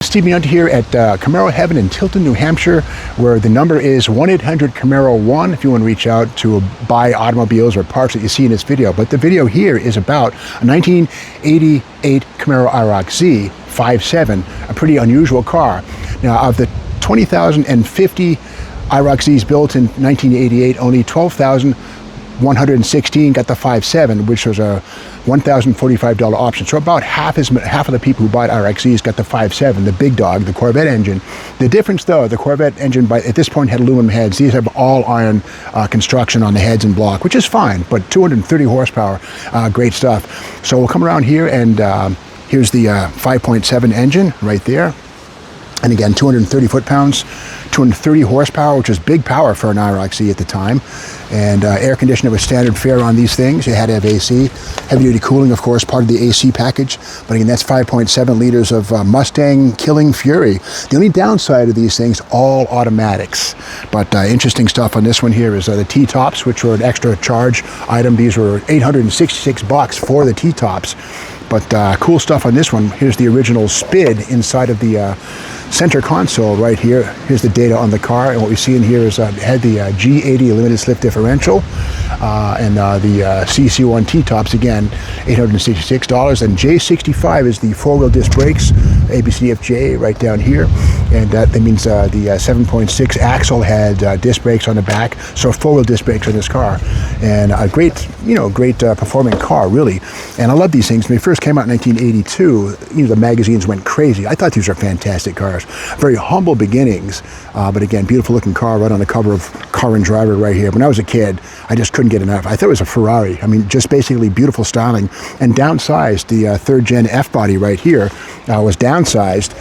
Steve Hunt here at Camaro Heaven in Tilton, New Hampshire, where the number is 1-800-CAMARO-1 if you want to reach out to buy automobiles or parts that you see in this video. But the video here is about a 1988 Camaro Iroc Z 5.7, a pretty unusual car. Now, of the 20,050 Iroc Zs built in 1988, only 12,116 got the 5.7, which was a $1,045 option. So about half of the people who bought Iroc Zs got the 5.7, the big dog, the Corvette engine. The difference, though, the Corvette engine at this point had aluminum heads. These have all iron construction on the heads and block, which is fine, but 230 horsepower, great stuff. So we'll come around here, and here's the 5.7 engine right there. And again, 230 foot-pounds, 230 horsepower, which is big power for an Iroc Z at the time. And air conditioning was standard fare on these things. You had to have AC. Heavy-duty cooling, of course, part of the AC package. But again, that's 5.7 liters of Mustang killing fury. The only downside of these things, all automatics. But interesting stuff on this one here is the T-tops, which were an extra charge item. These were $866 for the T-tops. But cool stuff on this one. Here's the original SPID inside of the center console right here. Here's the data on the car, and what we see in here is it had the G80 limited slip differential and the CC1 T-tops, again, $866. And J65 is the four-wheel disc brakes, ABCDFJ right down here, and that means the 7.6 axle had disc brakes on the back, so four-wheel disc brakes on this car, and a great performing car, really. And I love these things. When they first came out in 1982, the magazines went crazy. I thought these were fantastic cars. Very humble beginnings, but again, beautiful looking car right on the cover of Car and Driver right here. When I was a kid, I just couldn't get enough. I thought it was a Ferrari. I mean, just basically beautiful styling, and downsized. The third gen F body right here was downsized,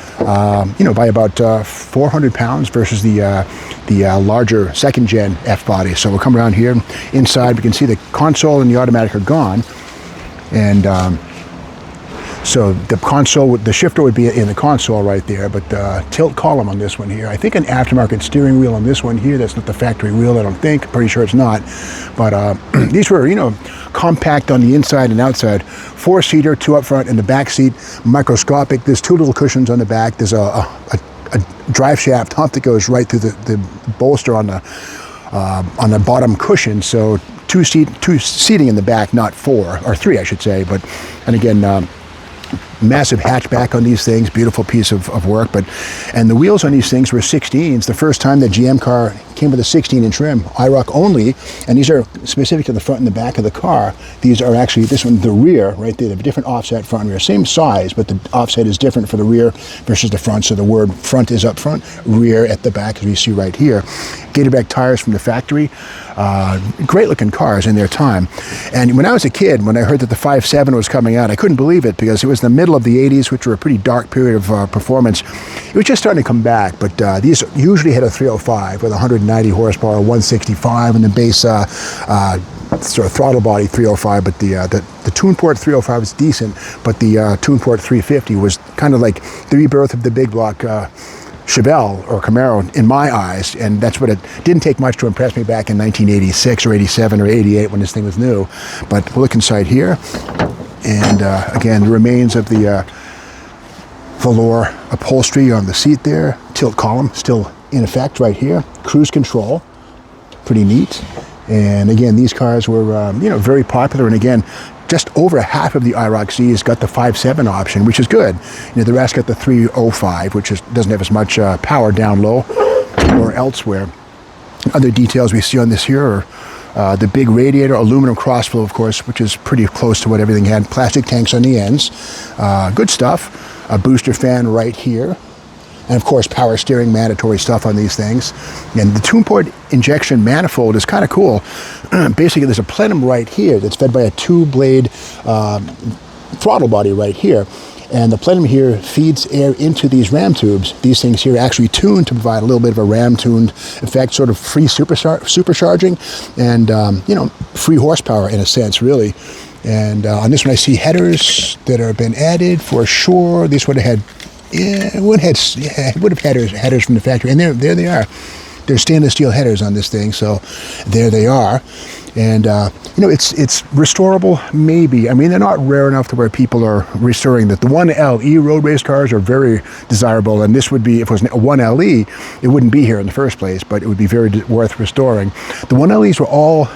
by about 400 pounds versus the larger second gen F body. So we'll come around here. Inside, we can see the console and the automatic are gone, and so the console, the shifter would be in the console right there, but the tilt column on this one here, I think an aftermarket steering wheel on this one here. That's not the factory wheel, I don't think. Pretty sure it's not. But these were, compact on the inside and outside. Four-seater, two up front, and the back seat, microscopic. There's two little cushions on the back. There's a drive shaft hump that goes right through the bolster on the bottom cushion. So two seating in the back, not four, or three, I should say. And again, massive hatchback on these things, beautiful piece of work. And the wheels on these things were 16s. The first time the GM car came with a 16-inch rim, Iroc only, and these are specific to the front and the back of the car. These are actually, this one, the rear, right there, they have a different offset front and rear. Same size, but the offset is different for the rear versus the front, so the word front is up front, rear at the back, as we see right here. Gator back tires from the factory. Great looking cars in their time. And when I was a kid, when I heard that the 5.7 was coming out, I couldn't believe it, because it was the middle of the 80s, which were a pretty dark period of performance. It was just starting to come back, but these usually had a 305 with 190 horsepower, 165 in the base sort of throttle body 305, but the tune port 305 was decent, but the tune port 350 was kind of like the rebirth of the big block Chevelle or Camaro in my eyes, and that's what it didn't take much to impress me back in 1986 or 87 or 88 when this thing was new. But we'll look inside here, and again, the remains of the velour upholstery on the seat there, tilt column still in effect right here, cruise control, pretty neat. And again, these cars were very popular, and again, just over half of the Iroc Zs got the 5.7 option, which is good. The rest got the 305, which doesn't have as much power down low or elsewhere. Other details we see on this here are the big radiator, aluminum crossflow, of course, which is pretty close to what everything had. Plastic tanks on the ends. Good stuff. A booster fan right here. And of course, power steering, mandatory stuff on these things. And the tune port injection manifold is kind of cool. Basically, there's a plenum right here that's fed by a two-blade throttle body right here. And the plenum here feeds air into these ram tubes. These things here are actually tuned to provide a little bit of a ram-tuned effect, sort of free supercharging and, free horsepower in a sense, really. And on this one, I see headers that have been added for sure. These would have had, would have headers from the factory, and there they are. There's stainless steel headers on this thing, so there they are. And you know, it's restorable, maybe. I mean, they're not rare enough to where people are restoring that. The 1LE road race cars are very desirable, and this would be, if it was a 1LE, it wouldn't be here in the first place, but it would be very worth restoring. The 1LEs were all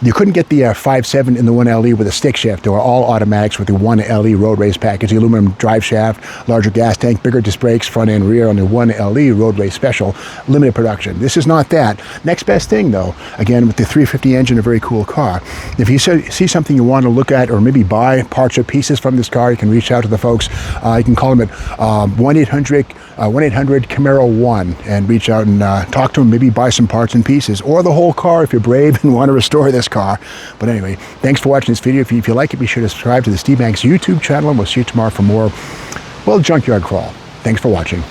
you couldn't get the 5.7 in the 1LE with a stick shift. They were all automatics with the 1LE road race package, the aluminum drive shaft, larger gas tank, bigger disc brakes, front and rear on the 1LE road race special, limited production. This is not that. Next best thing, though, again, with the 350 engine, a very cool car. If you see something you want to look at or maybe buy parts or pieces from this car, you can reach out to the folks. You can call them at 1-800-Camaro-1 and reach out and talk to them, maybe buy some parts and pieces, or the whole car if you're brave and want to restore this car. But anyway, thanks for watching this video. If you like it, be sure to subscribe to the Steve Banks YouTube channel, and we'll see you tomorrow for more, well, Junkyard Crawl. Thanks for watching.